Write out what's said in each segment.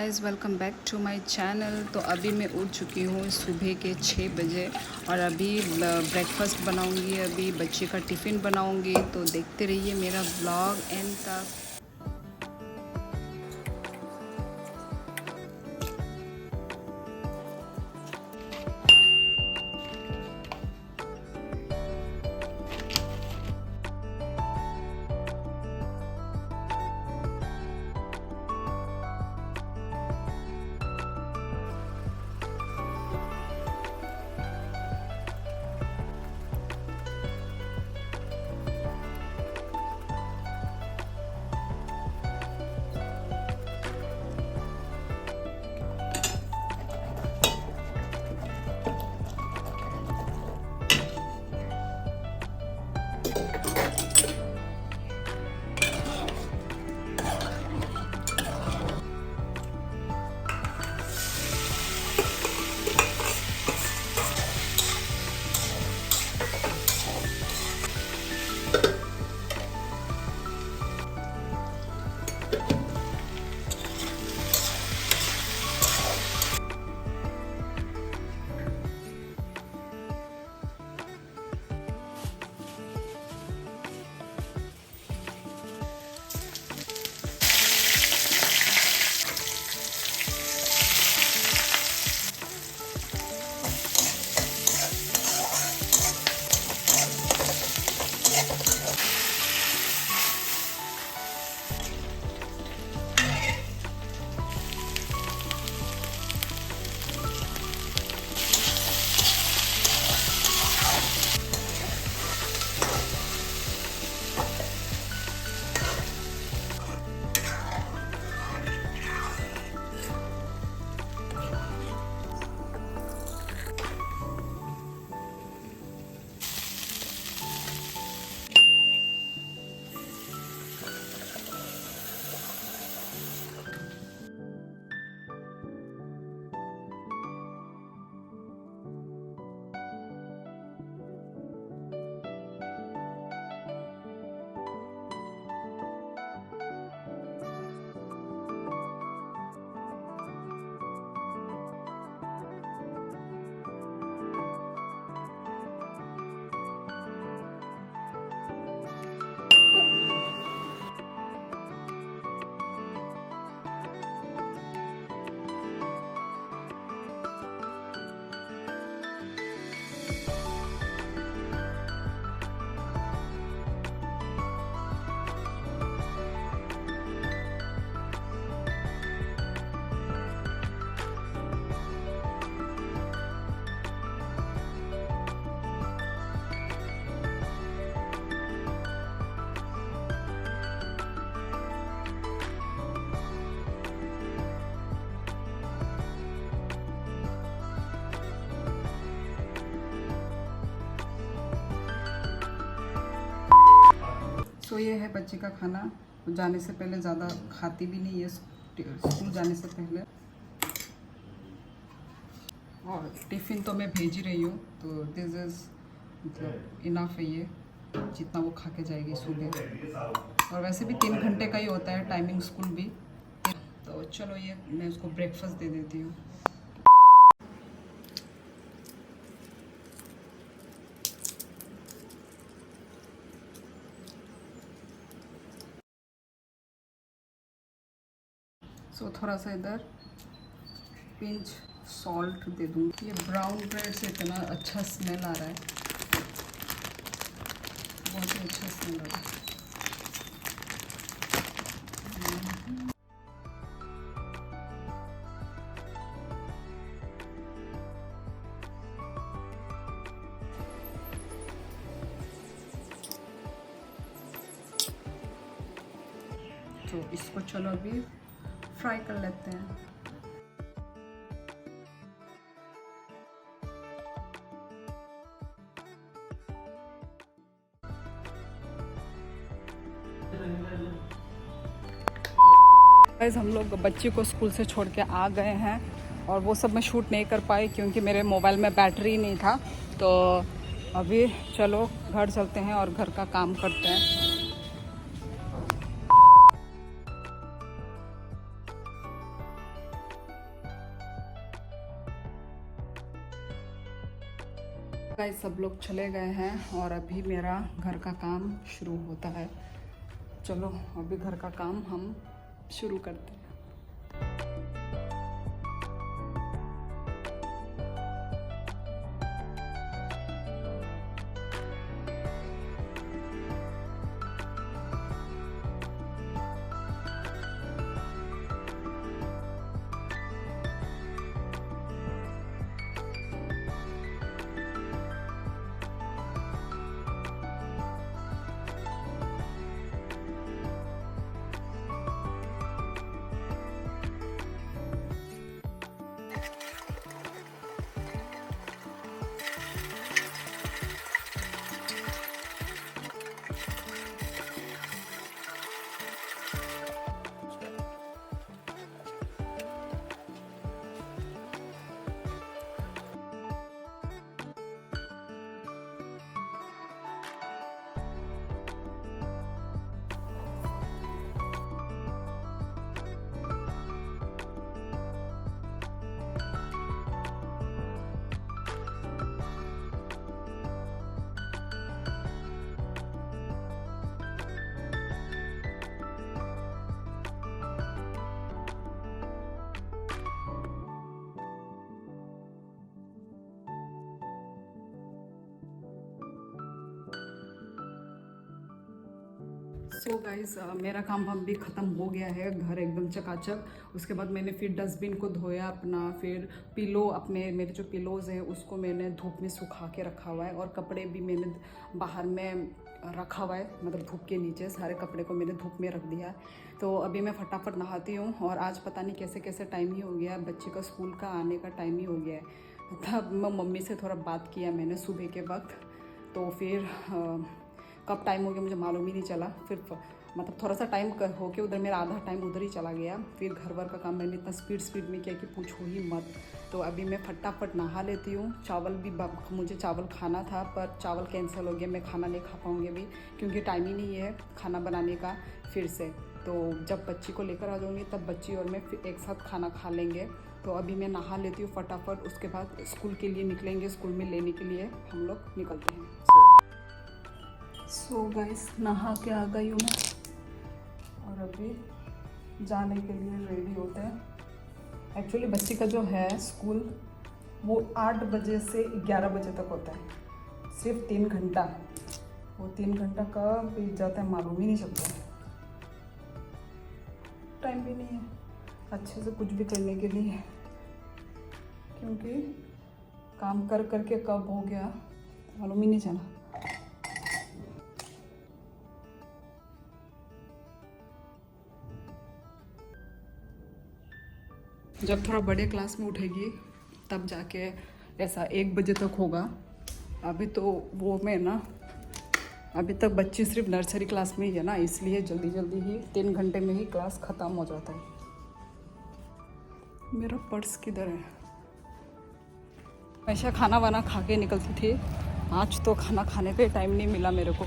Guys, welcome back to my channel. तो अभी मैं उठ चुकी हूँ सुबह के 6 बजे और अभी ब्रेकफास्ट बनाऊँगी, अभी बच्चे का टिफ़िन बनाऊँगी। तो देखते रहिए मेरा व्लॉग एंड तक। तो ये है बच्चे का खाना। जाने से पहले ज़्यादा खाती भी नहीं है, स्कूल जाने से पहले। और टिफ़िन तो मैं भेज ही रही हूँ, तो दिस इज़ मतलब इनफ है ये, जितना वो खा के जाएगी सुबह। और वैसे भी 3 घंटे का ही होता है टाइमिंग स्कूल भी। तो चलो ये मैं उसको ब्रेकफास्ट दे देती हूँ। सो थोड़ा सा इधर पिंच सॉल्ट दे दूँगी। ये ब्राउन ब्रेड से इतना अच्छा स्मेल आ रहा है, बहुत ही अच्छा स्मेल आ रहा है। तो इसको चलो अभी फ्राई कर लेते हैं। गाइस, हम लोग बच्ची को स्कूल से छोड़ के आ गए हैं और वो सब मैं शूट नहीं कर पाई क्योंकि मेरे मोबाइल में बैटरी नहीं था। तो अभी चलो घर चलते हैं और घर का काम करते हैं। गाइस सब लोग चले गए हैं और अभी मेरा घर का काम शुरू होता है। चलो अभी घर का काम हम शुरू करते हैं। सो गाइस मेरा काम अब भी ख़त्म हो गया है, घर एकदम चकाचक। उसके बाद मैंने फिर डस्टबिन को धोया अपना, फिर पिलो अपने मेरे जो पिलोज़ हैं उसको मैंने धूप में सुखा के रखा हुआ है, और कपड़े भी मैंने बाहर में रखा हुआ है, मतलब धूप के नीचे सारे कपड़े को मैंने धूप में रख दिया। तो अभी मैं फटाफट नहाती हूँ, और आज पता नहीं कैसे कैसे टाइम ही हो गया, बच्चे का स्कूल का आने का टाइम ही हो गया है। तब मैं मम्मी से थोड़ा बात किया मैंने सुबह के वक्त, तो फिर कब टाइम हो गया मुझे मालूम ही नहीं चला। फिर मतलब थोड़ा सा टाइम हो के उधर मेरा आधा टाइम उधर ही चला गया। फिर घर वर का काम मैंने इतना स्पीड में किया कि पूछो ही मत। तो अभी मैं फटाफट नहा लेती हूँ। चावल भी मुझे चावल खाना था, पर चावल कैंसिल हो गया, मैं खाना नहीं खा पाऊँगी अभी, क्योंकि टाइम ही नहीं है खाना बनाने का फिर से। तो जब बच्ची को लेकर आ जाऊँगी तब बच्ची और मैं फिर एक साथ खाना खा लेंगे। तो अभी मैं नहा लेती हूँ फटाफट, उसके बाद स्कूल के लिए निकलेंगे, स्कूल में लेने के लिए हम लोग निकलते हैं। सो गाइस नहा के आ गई हूँ मैं, और अभी जाने के लिए रेडी होते हैं। एक्चुअली बच्ची का जो है स्कूल वो 8 बजे से 11 बजे तक होता है, सिर्फ 3 घंटा। वो 3 घंटा कब बीत जाता है मालूम ही नहीं चलता, टाइम भी नहीं है अच्छे से कुछ भी करने के लिए, क्योंकि काम कर करके कब हो गया मालूम ही नहीं चला। जब थोड़ा बड़े क्लास में उठेगी तब जाके ऐसा 1 बजे तक होगा। अभी तो वो मैं ना, अभी तक बच्ची सिर्फ नर्सरी क्लास में ही है ना, इसलिए जल्दी जल्दी ही 3 घंटे में ही क्लास ख़त्म हो जाता है। मेरा पर्स किधर है? हमेशा खाना वाना खा के निकलती थी, आज तो खाना खाने का टाइम नहीं मिला मेरे को,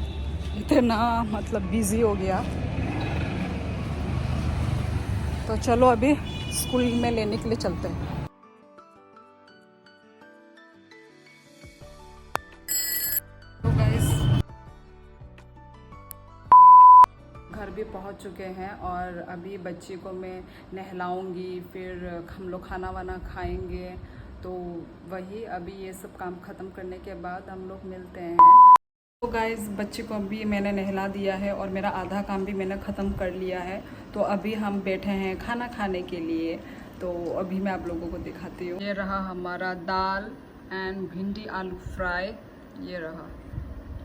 इतना मतलब बिज़ी हो गया। तो चलो अभी स्कूल में लेने के लिए चलते हैं। तो गाइस घर भी पहुंच चुके हैं, और अभी बच्ची को मैं नहलाऊंगी, फिर हम लोग खाना वाना खाएंगे। तो वही अभी ये सब काम ख़त्म करने के बाद हम लोग मिलते हैं। तो गाइस बच्ची को अभी मैंने नहला दिया है, और मेरा आधा काम भी मैंने ख़त्म कर लिया है। तो अभी हम बैठे हैं खाना खाने के लिए। तो अभी मैं आप लोगों को दिखाती हूँ। ये रहा हमारा दाल एंड भिंडी आलू फ्राई, ये रहा,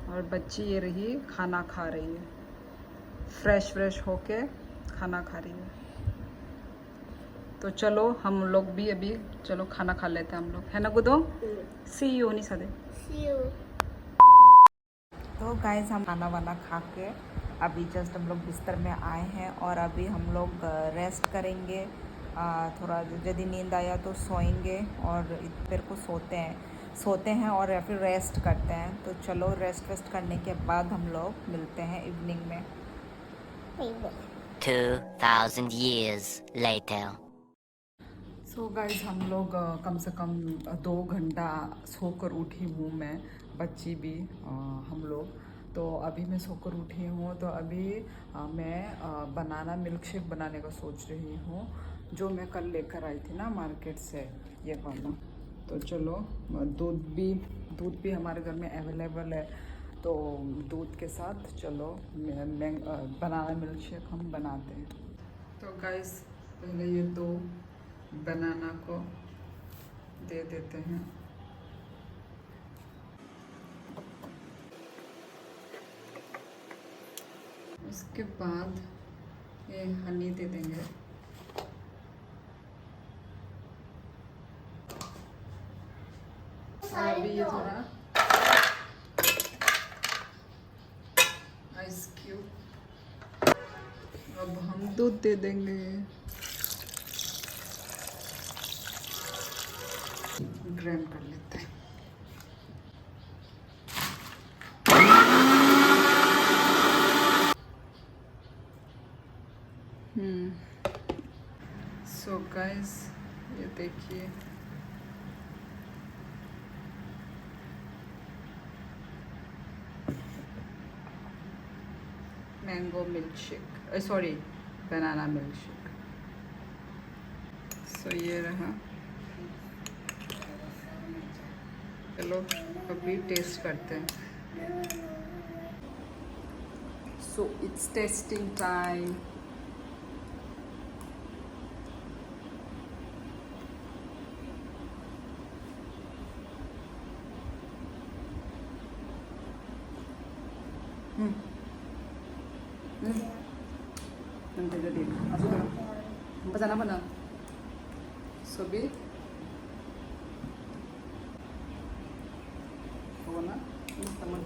और बच्ची ये रही खाना खा रही है, फ्रेश होके खाना खा रही है। तो चलो हम लोग भी अभी चलो खाना खा लेते हैं हम लोग, है ना गुदो? सी यू नहीं सदे। तो गाइस हम खाना वाना खा के अभी जस्ट हम लोग बिस्तर में आए हैं, और अभी हम लोग रेस्ट करेंगे। थोड़ा यदि नींद आया तो सोएंगे, और फिर को सोते हैं और या फिर रेस्ट करते हैं। तो चलो रेस्ट करने के बाद हम लोग मिलते हैं इवनिंग में। 2000 years later. सो गाइस हम लोग कम से कम 2 घंटा सोकर उठी हूँ मैं, बच्ची भी हम लोग। तो अभी मैं सोकर उठी हूँ, तो अभी मैं बनाना मिल्क शेक बनाने का सोच रही हूँ, जो मैं कल लेकर आई थी ना मार्केट से, ये वाला। तो चलो, दूध भी हमारे घर में अवेलेबल है, तो दूध के साथ चलो बनाना मिल्क शेक हम बनाते हैं। तो गाइस, पहले ये 2 बनाना को दे देते हैं। उसके बाद ये हनी दे देंगे। और अभी ये थोड़ा आइस क्यूब, अब हम दूध दे देंगे। ग्राइंड कर लेते हैं। सो गाइस, ये देखिए, mango milk shake, sorry banana milk shake. So ये रहा। चलो अभी टेस्ट करते हैं। So it's testing time. Nanti jadi, masuk dulu. Pesan apa nak? Sobi. Apa nak? Teman.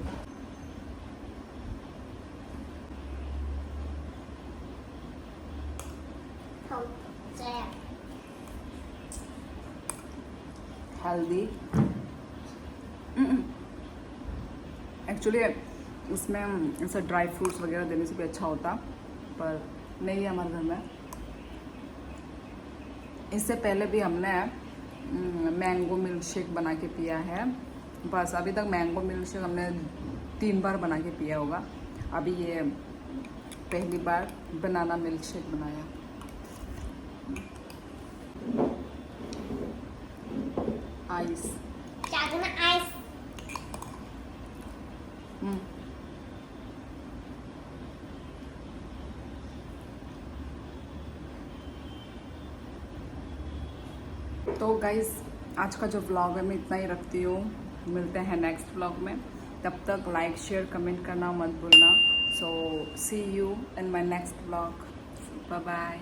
Healthy. Actually उसमें ऐसा ड्राई फ्रूट्स वगैरह देने से भी अच्छा होता, पर नहीं है हमारे घर में। इससे पहले भी हमने मैंगो मिल्क शेक बना के पिया है, बस अभी तक मैंगो मिल्क शेक हमने 3 बार बना के पिया होगा। अभी ये पहली बार बनाना मिल्क शेक बनाया। Ice ice. तो गाइस, आज का जो व्लॉग है मैं इतना ही रखती हूँ। मिलते हैं नेक्स्ट व्लॉग में, तब तक लाइक शेयर कमेंट करना मत भूलना। So see you in my next vlog. Bye bye.